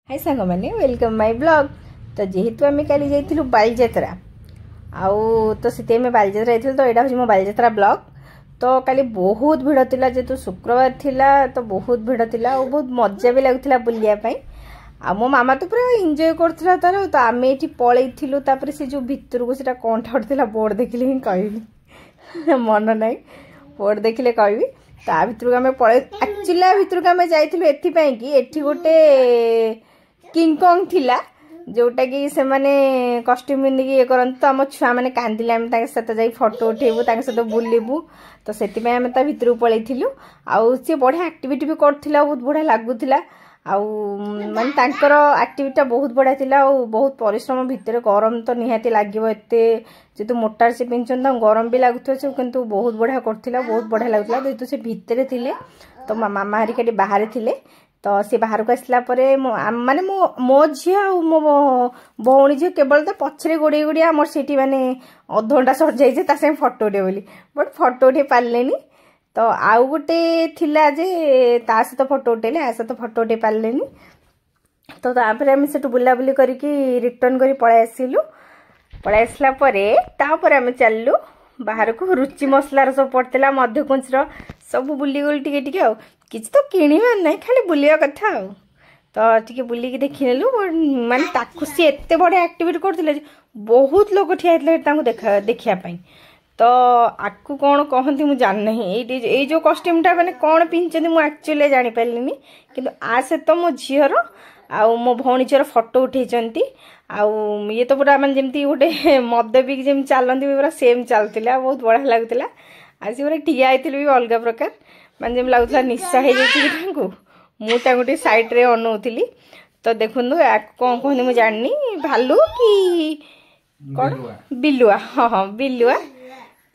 हाय सांग मैंने welcome my blog. तो जेहेतु आम कल जाइलु बालीजात्रा आउ तो से बालीजात्रा जाइलु तो यहाँ हूँ मो बालीजात्रा ब्लॉग। तो काली बहुत भिड़ थिला जेतु शुक्रवार थिला तो बहुत भिड़ थिला और बहुत मजा भी लगुला बुलिया आ मो मामा तो पूरा एंजॉय करथिला तार। तो आम ये पलैलु तापर से जो भितर को सीटा कौन था बोर्ड देखिले ही कहबी मन ना बोर्ड देखिले कहबी। ता भितर आम पल एक्चुअली भितर आम जाइलु एथिपाई कि एठी गोटे किंगकंग थिला जोटा कि से माने कॉस्ट्यूम पिंधिकी ये करते। तो आम छुआ मैंने कांदिले आम सहित जा फोटो उठेबू सहित बुलबू। तो से आम ता भितर पलैलु आउ सी बढ़िया एक्टिविटी भी करथिला बहुत बढ़िया लगुला। आउ माने तांकर एक्टिविटी बहुत बढ़िया थिला और बहुत परिश्रम भितर गरम तो निहाती लागिवो एते जेतु मोटार से पिंचन गरम भी लगुथो से किंतु बहुत बढ़िया करथिला बहुत बढ़िया लगुला। जेतु से भितर थिले तो मामा हरिका बाहर थिले तो सी बाहर को आसला माने मो झी आ मो भौणी झी केवल तो पछरे गोड़े गोड़े आम सीटी माने अध घंटा सर जाइए फोटो उठे बोली बट फोटो उठे पार्लेनी। तो आउ गोटे थिला जे ता सहित फोटो उठेले आ सहित फोटो उठे पार्लेनी। तो तापर आम से बुलाबुली करके रिटर्न कर पळाई आसिलु। पळाई आसला परे तापर आम चललु बाहर को रुचि मसलार सब पड़ता मध्यकुंचर सब बुली गली टिके टिके आ किसी तो किणवार ना खाली बुलिया कथा आ। तो टिके बुलिकी देखी नेलु माने ताकु सी एते बड़े एक्टिविटी करथिले बहुत लोग ठिया हेतले देखा। तो आकु कौन कहती मुझे जान नहीं ये जो कॉस्ट्यूमटा मैंने कौन पिंधि मुझे एक्चुअली जानी पार्लिनी किंतु आ से तो मो झीर आउ मो भौणी झीर फोटो उठेचंती। आउ ये तो पूरा माने जेमती गोटे मद भी जमी चलती पूरा सेम चलता बहुत बढ़िया लगुला। आज पूरा ठिया होती भी अलग प्रकार माने जमी लगुला निशा हो जाती सैड्रे अनौली। तो देखु कौन कहते मुझे जानी भालू कि कौन बिलुआ हाँ हाँ बिलुआ।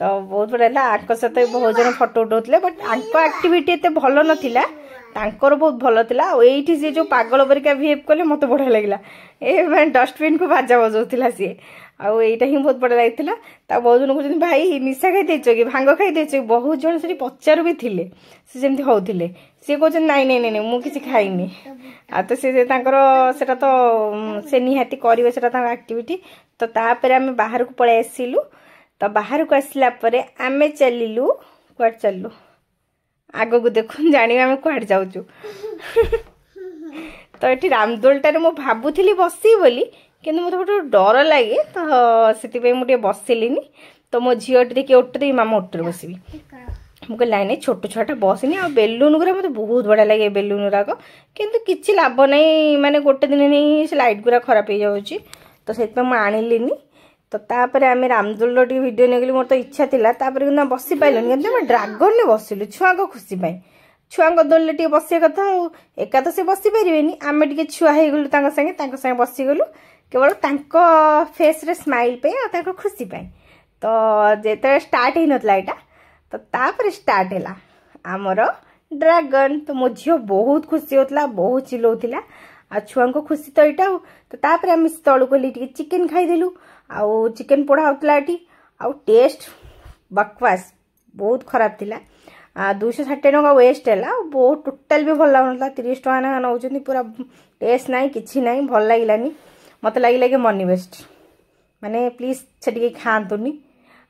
तो बहुत बढ़िया आंक सहित बहुत जन फोटो उठाते बट आंक एक्टिविटी एत भल नाला तांकर बहुत भल था। ये सी जो पागल परिका बिहेव कले मत बढ़िया लगे ए मैं डस्टबिन को बाजा बजाऊला सी आउ यहीटा ही बहुत बढ़िया लगता। बहुत जन कहते भाई निशा खाई देच कि भांग खाई देच बहुत जन से पचार भी थे सी जमी होते सी कहते नाई नाई नाई मुझे किसी खाइनी आ तो सेटा तो से निहाती करेंगे से एक्टिविटी। तो तापर आम बाहर को पलि आसिलु। तो बाहर को आसला परे आमे चलिलु कुआड़ चलु आग को देखुन जानी आम कुआड़ जाऊचु। तो ये रामदोलटार मु भाबुली बसि बोली किंतु मत गोटे डर लगे तो से मुझे बसिलीनी। तो मो झील देखिए उठे मामा उठे बसबी मुझे लाइन नहीं छोट छुआटा बसनी आ बेलून गुरा मत बहुत बढ़िया लगे बेलून गुराक किंतु किसी लाभ नहीं माने गोटे दिन नहीं से लाइट गुरा खराब हो जाऊँगी। तो से आनिलीनी। तो तापर आम रामदोल वीडियो नहीं मोर तो इच्छा थी कि बस पाइलनि कि ड्रागन ने बसिलु छुआ खुशी छुआ दोल टे बस कथा एका तो से बसी पारे आम टे छुआ हो संगे बसीगलु केवल फेस रे स्माइल पे खुशी पाई। तो जो स्टार्ट हो नाला यहाँ तो तापर स्टार्ट है आमर ड्रागन। तो मो झील बहुत खुशी होता बहुत चिल्लाऊला आ छुआ को खुशी तो यहाँ। तो तापर आम तलू गली चिकेन खाईदेलु आउ चिकेन पोड़ा होता ये आउ टेस्ट बकवास बहुत खराब थिला 260 टका वेस्ट है बहुत टोटाल भी भल लगुना 30 टका ना नौ पूरा टेस्ट ना कि ना भल लगे मत लगे कि मनी वेस्ट माने प्लीज से खातुनि।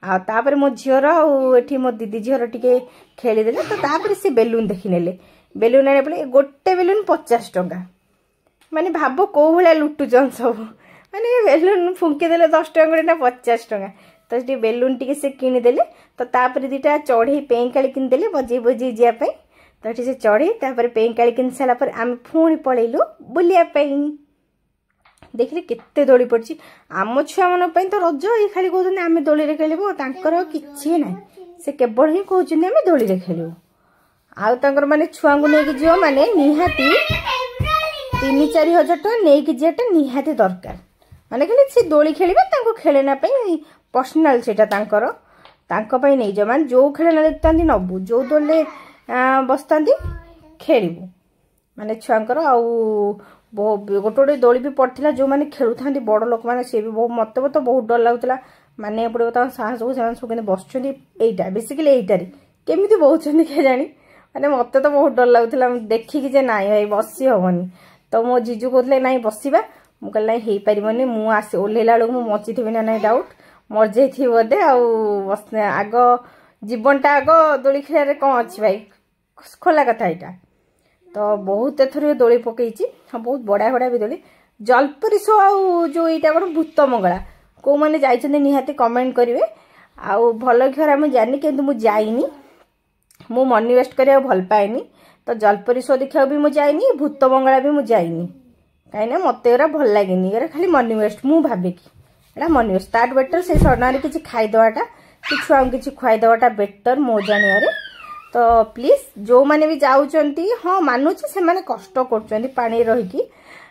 आपर मो झीर आठी मो दीदी झीर टे खेलीदे। तो तापर से बेलून देखने बेलून आने गोटे बेलून 50 टका माने भाव कौ भाया लुटुचन सब माने बेलून फुंकीदे 10 टका ना 50 टका। तो ये बेलून टी से किणीदे। तो तापर दीटा चढ़ई पेंकाली किनदे बजे बजे जावाई। तो ये से चढ़ई तापर पेंकाली किन सारापर आम पुणी पलैलु बुलियापाई। देखिए केते दोली पड़ी आम छुआ मन तो रज ये खाली कहते आम दोली खेलबू कि ना से केवल ही कहते आम दोली खेलू आर माने छुआ को लेकिन जी मैंने निहाती 3-4 हजार टका नहीं जाटा निहाती दरकार माने खाली से दोली खेलिबे खेलना पर्सनाल सेटा नहीं जाओ माने जो खेलना देखता नबू जो दोले बसता खेलू माने छुआंकर आउ गोटे गोटे दोली भी पड़ता जो मैंने खेलु था बड़ लोक मैंने सी भी मत तो बहुत डर लगुला माने पड़ो साहस को सब बस यहीटा बेसिकली यहीटार केमी बहुत के जानी माने मत तो बहुत डर लगुला देखिकी जे नाई भाई बसी हेनी। तो मो जीजू कहते ना बसवा मुझे ना हो पारे मुझे ओह्लैला बेलू मुझे मची थी ना ना डाउट मर जाइए बोधे आग जीवनटा आग दोली खेल कौन अच्छी भाई खोला कथा यहाँ तो बहुत एथर दोली पकई हाँ बहुत बढ़िया बढ़िया भी दोली जलपरी शो आउ जो यहाँ कौन भूत मंगला कौ मैंने जाइए निहाती कमेंट करेंगे आउ भल घर मुझे जानी कि मुझे जाइनी मु मनी वेस्ट करा भल पाएनी तो जलपरी शो देखा भी मुझे जाइनी भूत मंगला भी मुझे जाइनी कहीं मत भल लगे खाली मनी वेस्ट मु भावे कि एटा मनी वेस्ट ताट बेटर से सडन किसी खाईदेवाटा कि छुआ किसी खुआईदेवाटा बेटर मो जानिया तो प्लीज जो मैंने भी जाऊँगी हाँ मानुची से मैंने कष्ट कर पानी रहीकि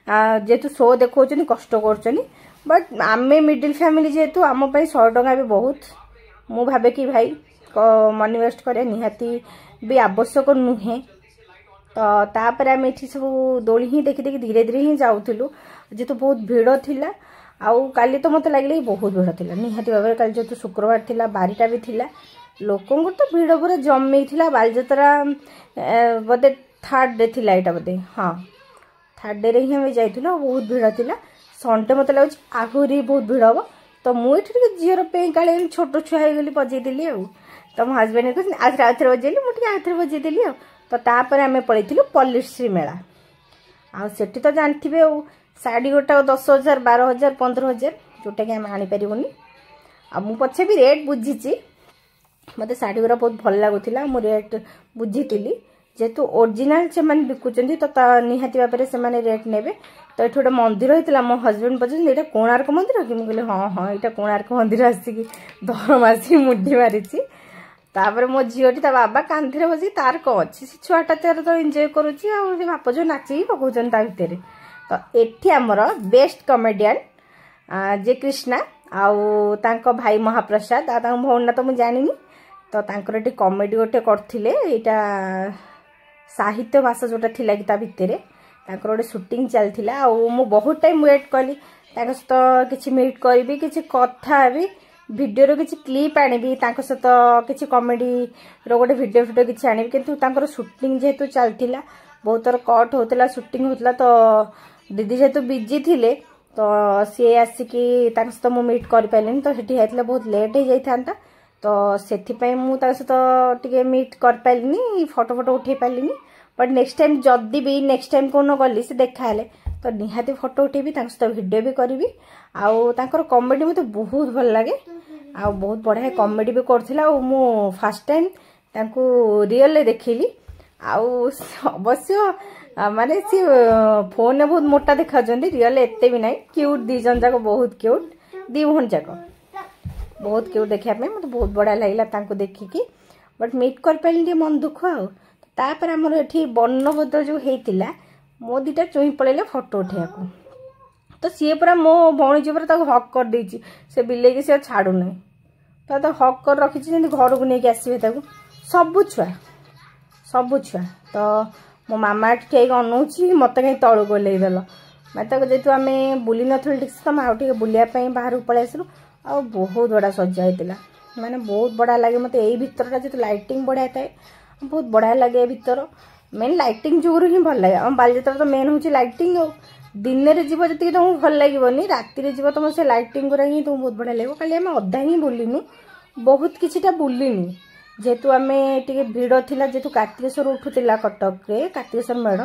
जेहेतु शो देखा कष्ट कर बट आमे मिडिल फैमिली जेहेतु आम 100 टंका भी बहुत मु भावे कि भाई मनी वेस्ट करा निहाती भी आवश्यक नुहे तो तापर आम ये सब दोली ही देखी देखी धीरे धीरे ही जाऊलु जेहेतु बहुत भिड़ थिला आउ काली तो मत लगे बहुत भिड़ थिला निहाती भाव काली जेहेतु शुक्रवार थिला बारीटा भी थिला लोकों तो भिड़ पूरा जमी थिला बालजात्रा बोधे थर्ड डे थिला एटा बोधे हाँ थर्ड डे ही आम जाइलु बहुत भिड़ थिला संडे मत लगे आहरी बहुत भिड़ हम तो मुझे झीर पे काले छोट छुआ हो बजेदेली तो मो हजबैंड कहते आज आउे बजेली मुझे आउे बजेदेली तो तापर आम पलैलु पल्लीश्री मेला आठी तो जानते हो शाढ़ी गोटा 10,000 12,000 15,000 जोटा कि आम आनीपारूनी मु पछे भी रेट बुझी मत शाढ़ी गुरा बहुत भल लगुला मु रेट बुझी जेहेतु ओरिजिनल से बिकुचंती तो निहाती भाव से रेट ने तो ये गोटे मंदिर होता मो हजबैंड पचार ये कोणार्क मंदिर कि मुझे हाँ हाँ यहाँ कोणार्क मंदिर आसिक धर्म आसी मुठी मारी तापर मो झीटी बाबा कांधे बस तार कौन अच्छी से छुआटा तार तो एंजॉय करुच्ची बाप जो नाचिकी पकाउन भितर तो ये आमर बेस्ट कमेडियन जे कृष्णा आउ भाई महाप्रसाद आ भौना तो मुझे जानी तो ये कमेडी गोटे करते यहाँ साहित्य भाषा जोटा थिला कि भितर गोटे शूटिंग चलता मु बहुत टाइम वेट कली सहित किसी मीट करी किसी कथा भी वीडियो किसी क्लिप आनी सहित किसी कमेडी रोटे वीडियो किसी आनी किंतु शूटिंग जेहेतु चलता बहुत थर कट होता शूटिंग होता तो दीदी जेहेतु बिजी थिले तो सी आसिकी सहित मुझे मीट कर पारे तो ये बहुत लेट हो जाता तो से सहित मीट कर पारे फोटो फोटो उठे पारे बट नेक्स्ट टाइम जदि भी नेक्स्ट टाइम कौन गली से देखा तो निहाती फोटो उठेबी सहित वीडियो भी करी आउर कमेडी मत बहुत भल लगे आ बहुत बढ़िया कमेडी भी करथिला मु फर्स्ट टाइम रियल देखली अवश्य माने सी फोन में बहुत मोटा देखा रियल एते भी नहीं क्यूट दी जन जाक बहुत क्यूट दी भन जाक बहुत क्यूट देखा मतलब बहुत बढ़िया लगे देखिकी बट मीट कर पारे मन दुख आपर आमर ये वर्णभद्र जो होता मो दीटा चुई पड़े फोटो उठा तो सी पूरा मो भौणी पूरा हक कर देछि से बिले सी छाड़ूना तो हक कर रखी घर को लेकिन आसवे सबू छुआ तो मो मामा ठीक अनौची मत कहीं तलू गोलेदेल मैं जेहतु आम बुली नी ठीक से तो आउ बुलायापी बाहर पलि आसलु आ बहुत बड़ा सजा होता माने बहुत बढ़िया लगे मत यही भितरटा जो लाइटिंग बढ़िया थाए बहुत बढ़िया लगे भितर मेन लाइटिंग जुगुरु ही भल लगे आम बालीजात्रा तो मेन हूँ लाइटिंग दिन में जीव जी तुमको भल लगे राति जीव तुम से लाइटिंग गुरा ही तुमको बहुत बढ़िया लगे खाली आम अधा ही बुलिनु बहुत किछिटा बुलिनी जेहेतु आम टे भिड़ थिला जेहेतु कार्तिकेश्वर उठुला कटक रे कार्तिकेश्वर मेढ़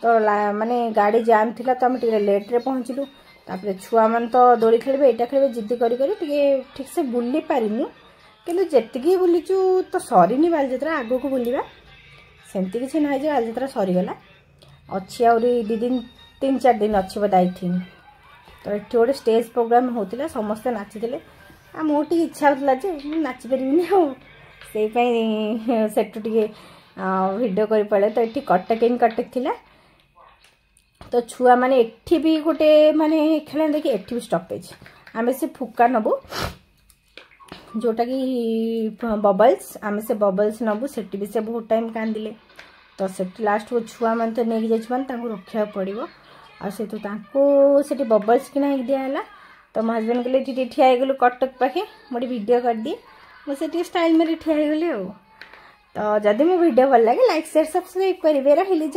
तो माने गाड़ी जाम थिला तो आम टे लेट रे पहुँचलु तापर छुआ मान तो दोली खेलिबे एटा खेलिबे जिद्दी करी ठीक से बुली पारिनु किंतु जेतिकी बुलीचु तो सरीनी बालीजात्रा आगो को बुलिबा सेमती किसी ना बालीजात्रा सरीगला अच्छी आहरी 2 दिन 3-4 दिन अच्छी बोध आई थिंक तो ये गोटे स्टेज प्रोग्राम होता समस्ते नाचीले आ मोर टी इच्छा होता जे नाचिपारे से वीडियो कर पड़े तो ये कटक इन कटक थिला तो छुआ माने एठी भी गोटे माने खेला देखिए एठी भी स्टॉपेज आम से फुका नबू जोटा कि बबल्स आम से बबल्स नबू से भी से बहुत टाइम कांदिले तो से लास्ट को छुआ मान तो नहीं जाइए रखा पड़ो आसे बबल्स किना दिहला तो मो हजबैंड कहले टी ठिया गलु कटक पाखे मोटे वीडियो कर दिए मुझे स्टाइल में ठिया गली तो जदि मो वीडियो भल लगे लाइक शेयर सब्सक्राइब करेंगे रही।